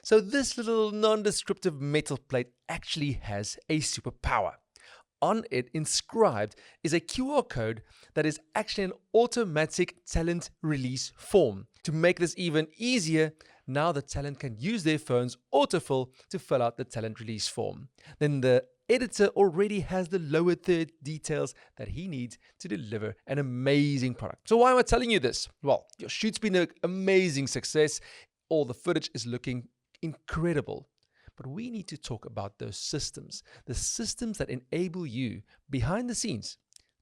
So this little non-descriptive metal plate actually has a superpower. On it, inscribed, is a QR code that is actually an automatic talent release form. To make this even easier, now the talent can use their phone's autofill to fill out the talent release form. Then the editor already has the lower third details that he needs to deliver an amazing product. So why am I telling you this? Well, your shoot's been an amazing success. All the footage is looking incredible. But we need to talk about those systems, the systems that enable you behind the scenes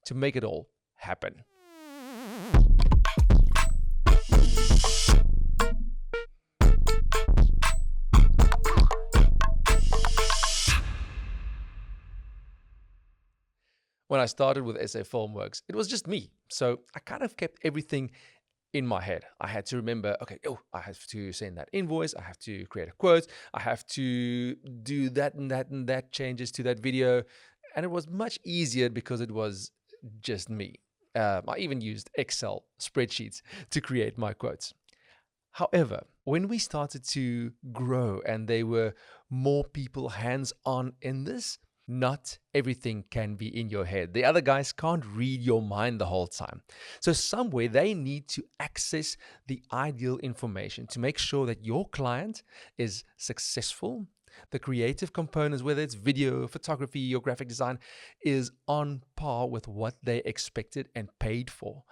to make it all happen. When I started with SA Filmworx, it was just me. So I kind of kept everything in my head. I had to remember, okay, I have to send that invoice. I have to create a quote. I have to do that and that and that changes to that video. And it was much easier because it was just me. I even used Excel spreadsheets to create my quotes. However, when we started to grow and there were more people hands-on in this, not everything can be in your head. The other guys can't read your mind the whole time. So somewhere they need to access the ideal information to make sure that your client is successful. The creative components, whether it's video, photography, or graphic design, is on par with what they expected and paid for.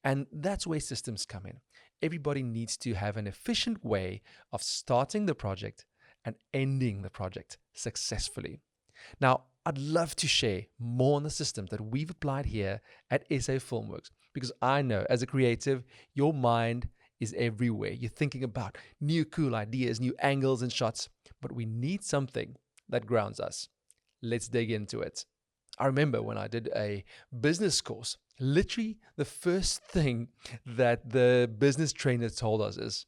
And that's where systems come in. Everybody needs to have an efficient way of starting the project and ending the project successfully. Now, I'd love to share more on the systems that we've applied here at SA Filmworx, because I know as a creative, your mind is everywhere. You're thinking about new cool ideas, new angles and shots, but we need something that grounds us. Let's dig into it. I remember when I did a business course, literally the first thing that the business trainer told us is,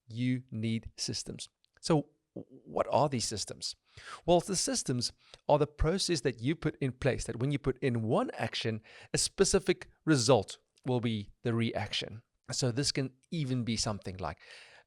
you need systems. So what are these systems? Well, the systems are the process that you put in place that when you put in one action, a specific result will be the reaction. So this can even be something like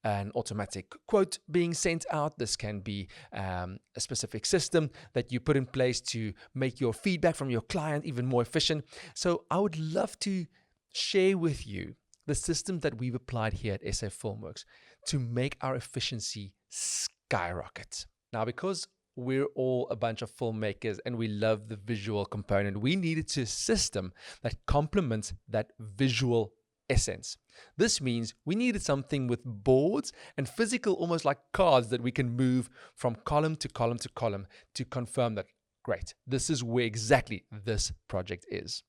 an automatic quote being sent out. This can be a specific system that you put in place to make your feedback from your client even more efficient. So I would love to share with you the system that we've applied here at SA Filmworx to make our efficiency skyrocket. Now, because we're all a bunch of filmmakers and we love the visual component, we needed a system that complements that visual essence. This means we needed something with boards and physical, almost like cards that we can move from column to column to column to confirm that, great, this is where exactly this project is.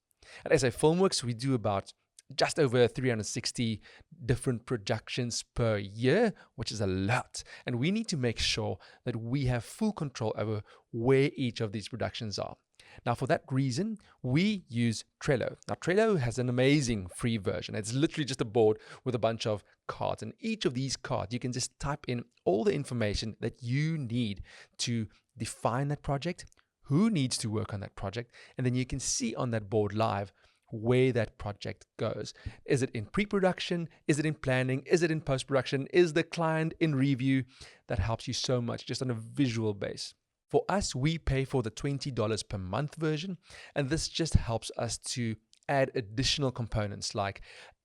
At SA Filmworx, we do about just over 360 different productions per year, which is a lot. And we need to make sure that we have full control over where each of these productions are. Now, for that reason, we use Trello. Now, Trello has an amazing free version. It's literally just a board with a bunch of cards. And each of these cards, you can just type in all the information that you need to define that project, who needs to work on that project, and then you can see on that board live where that project goes. Is it in pre-production? Is it in planning? Is it in post-production? Is the client in review? That helps you so much just on a visual base. For us, we pay for the $20 per month version, and this just helps us to add additional components like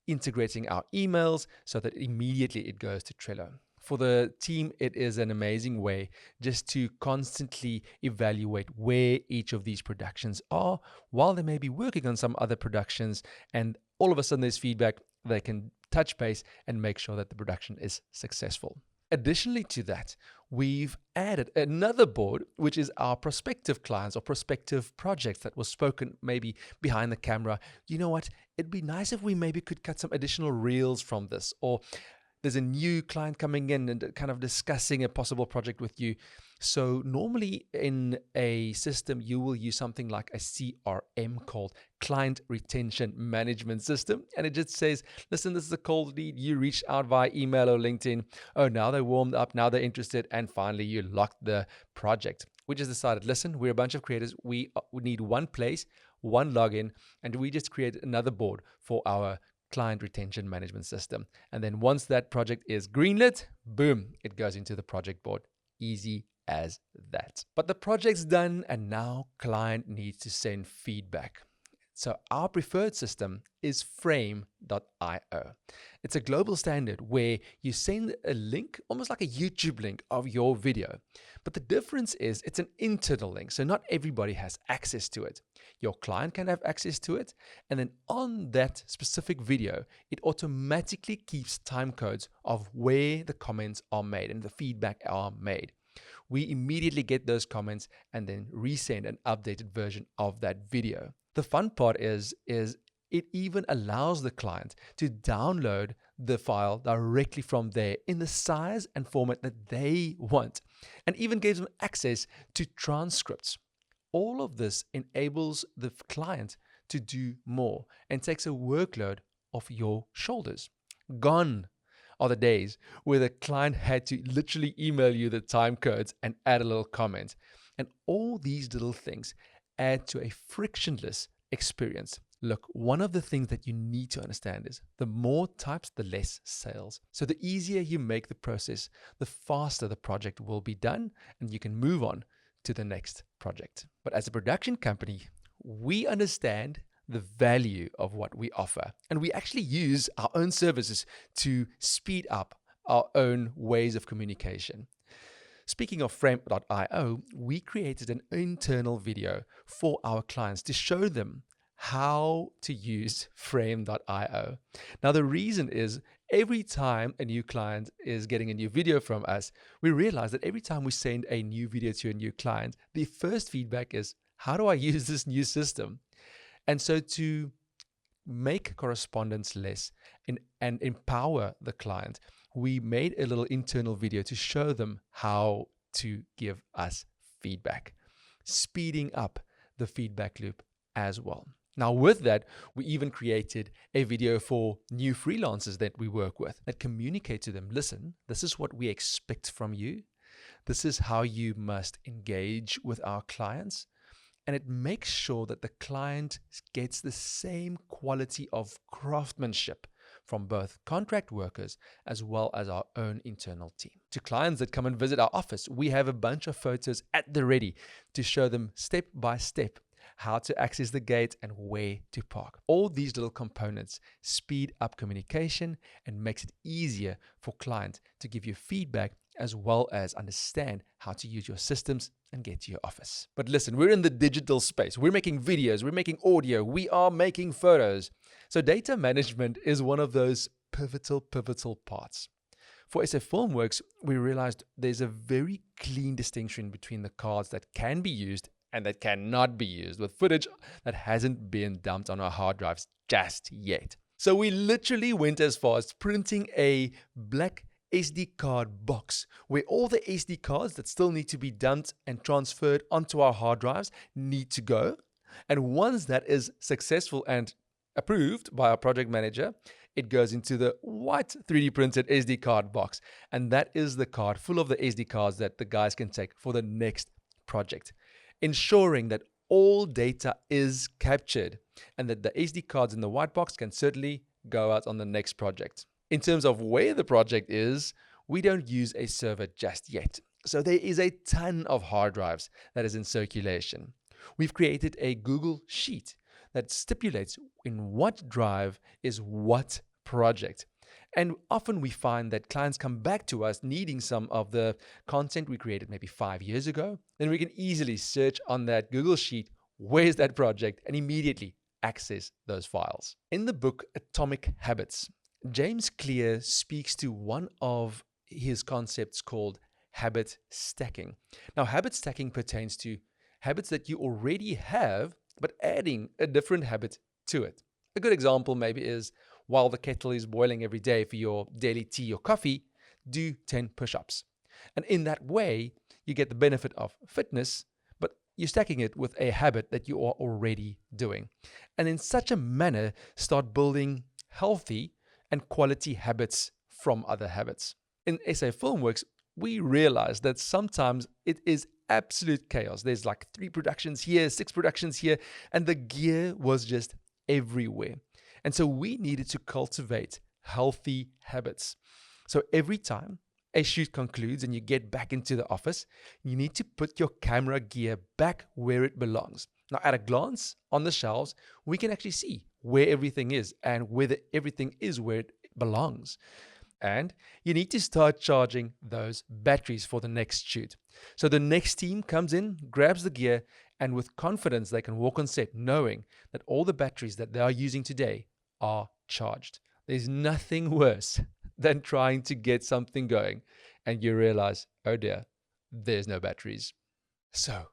integrating our emails so that immediately it goes to Trello. For the team, it is an amazing way just to constantly evaluate where each of these productions are while they may be working on some other productions, and all of a sudden there's feedback. They can touch base and make sure that the production is successful. Additionally to that, we've added another board, which is our prospective clients or prospective projects that was spoken maybe behind the camera. You know what? It'd be nice if we maybe could cut some additional reels from this, or there's a new client coming in and kind of discussing a possible project with you. So normally in a system, you will use something like a CRM called Client Retention Management System. And it just says, listen, this is a cold lead. You reached out via email or LinkedIn. Oh, now they're warmed up. Now they're interested. And finally, you locked the project. We just decided, listen, we're a bunch of creators. We need one place, one login, and we just create another board for our client retention management system. And then once that project is greenlit, boom, it goes into the project board. Easy as that. But the project's done, and now client needs to send feedback. So our preferred system is frame.io. It's a global standard where you send a link, almost like a YouTube link of your video. But the difference is it's an internal link, so not everybody has access to it. Your client can have access to it, and then on that specific video, it automatically keeps time codes of where the comments are made and the feedback are made. We immediately get those comments and then resend an updated version of that video. The fun part is it even allows the client to download the file directly from there in the size and format that they want, and even gives them access to transcripts. All of this enables the client to do more and takes a workload off your shoulders. Gone are the days where the client had to literally email you the time codes and add a little comment. And all these little things add to a frictionless experience. Look, one of the things that you need to understand is the more types, the less sales. So the easier you make the process, the faster the project will be done, and you can move on to the next project. But as a production company, we understand the value of what we offer, and we actually use our own services to speed up our own ways of communication. Speaking of frame.io, we created an internal video for our clients to show them how to use frame.io. Now, the reason is every time a new client is getting a new video from us, we realize that every time we send a new video to a new client, the first feedback is, how do I use this new system? And so to make correspondence less and empower the client, we made a little internal video to show them how to give us feedback, speeding up the feedback loop as well. Now, with that, we even created a video for new freelancers that we work with that communicate to them, listen, this is what we expect from you. This is how you must engage with our clients. And it makes sure that the client gets the same quality of craftsmanship from both contract workers as well as our own internal team. To clients that come and visit our office, we have a bunch of photos at the ready to show them step by step how to access the gate and where to park. All these little components speed up communication and makes it easier for clients to give you feedback as well as understand how to use your systems and get to your office. But listen, we're in the digital space. We're making videos, we're making audio, we are making photos. So data management is one of those pivotal parts. For SA Filmworx, we realized there's a very clean distinction between the cards that can be used and that cannot be used with footage that hasn't been dumped on our hard drives just yet. So we literally went as far as printing a black SD card box where all the SD cards that still need to be dumped and transferred onto our hard drives need to go. And once that is successful and approved by our project manager, it goes into the white 3D printed SD card box. And that is the card full of the SD cards that the guys can take for the next project, ensuring that all data is captured and that the SD cards in the white box can certainly go out on the next project. In terms of where the project is, we don't use a server just yet. So there is a ton of hard drives that is in circulation. We've created a Google Sheet that stipulates in what drive is what project. And often we find that clients come back to us needing some of the content we created maybe 5 years ago. Then we can easily search on that Google Sheet, where's that project, and immediately access those files. In the book Atomic Habits, James Clear speaks to one of his concepts called habit stacking. Now, habit stacking pertains to habits that you already have, but adding a different habit to it. A good example maybe is, while the kettle is boiling every day for your daily tea or coffee, do 10 push-ups. And in that way, you get the benefit of fitness, but you're stacking it with a habit that you are already doing. And in such a manner, start building healthy and quality habits from other habits. In SA Filmworx, we realized that sometimes it is absolute chaos. There's like 3 productions here, 6 productions here, and the gear was just everywhere. And so we needed to cultivate healthy habits. So every time a shoot concludes and you get back into the office, you need to put your camera gear back where it belongs. Now, at a glance on the shelves, we can actually see where everything is and whether everything is where it belongs. And you need to start charging those batteries for the next shoot. So the next team comes in, grabs the gear, and with confidence, they can walk on set knowing that all the batteries that they are using today are charged. There's nothing worse than trying to get something going and you realize, oh dear, there's no batteries. So,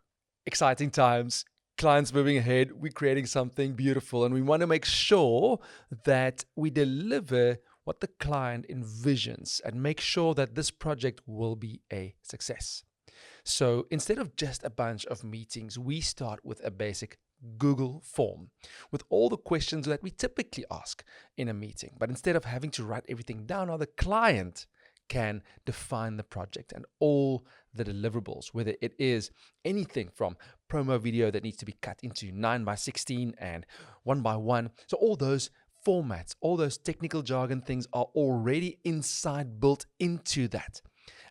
exciting times. Clients moving ahead, we're creating something beautiful, and we want to make sure that we deliver what the client envisions and make sure that this project will be a success. So instead of just a bunch of meetings, we start with a basic Google form with all the questions that we typically ask in a meeting. But instead of having to write everything down, now the client can define the project and all the deliverables, whether it is anything from promo video that needs to be cut into 9x16 and 1x1. So all those formats, all those technical jargon things are already built into that.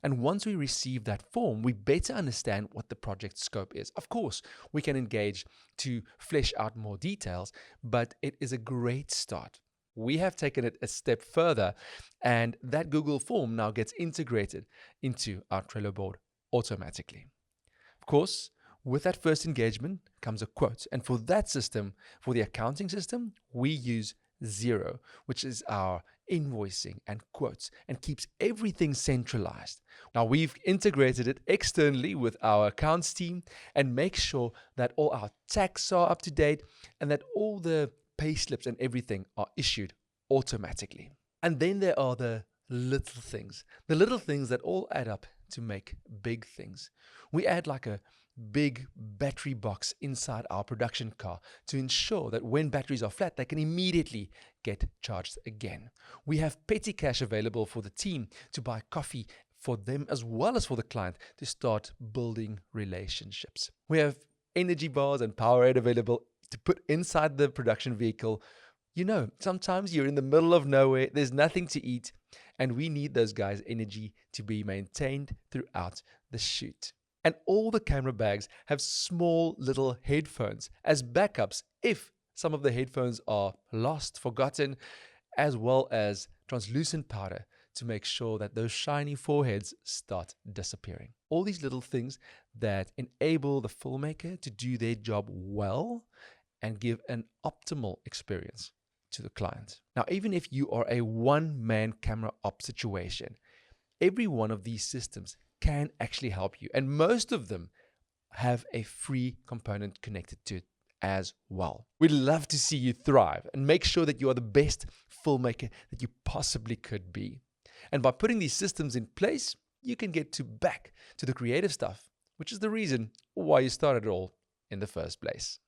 And once we receive that form, we better understand what the project scope is. Of course, we can engage to flesh out more details, but it is a great start. We have taken it a step further, and that Google form now gets integrated into our Trello board automatically. Of course, with that first engagement comes a quote. And for that system, for the accounting system, we use Xero, which is our invoicing and quotes and keeps everything centralized. Now we've integrated it externally with our accounts team and make sure that all our tax are up to date and that all the pay slips and everything are issued automatically. And then there are the little things that all add up to make big things. We add like a big battery box inside our production car to ensure that when batteries are flat, they can immediately get charged again. We have petty cash available for the team to buy coffee for them as well as for the client to start building relationships. We have energy bars and Powerade available to put inside the production vehicle. You know, sometimes you're in the middle of nowhere, there's nothing to eat, and we need those guys' energy to be maintained throughout the shoot. And all the camera bags have small little headphones as backups if some of the headphones are lost, forgotten, as well as translucent powder to make sure that those shiny foreheads start disappearing. All these little things that enable the filmmaker to do their job well and give an optimal experience to the client. Now, even if you are a one-man camera op situation, every one of these systems can actually help you. And most of them have a free component connected to it as well. We'd love to see you thrive and make sure that you are the best filmmaker that you possibly could be. And by putting these systems in place, you can get back to the creative stuff, which is the reason why you started it all in the first place.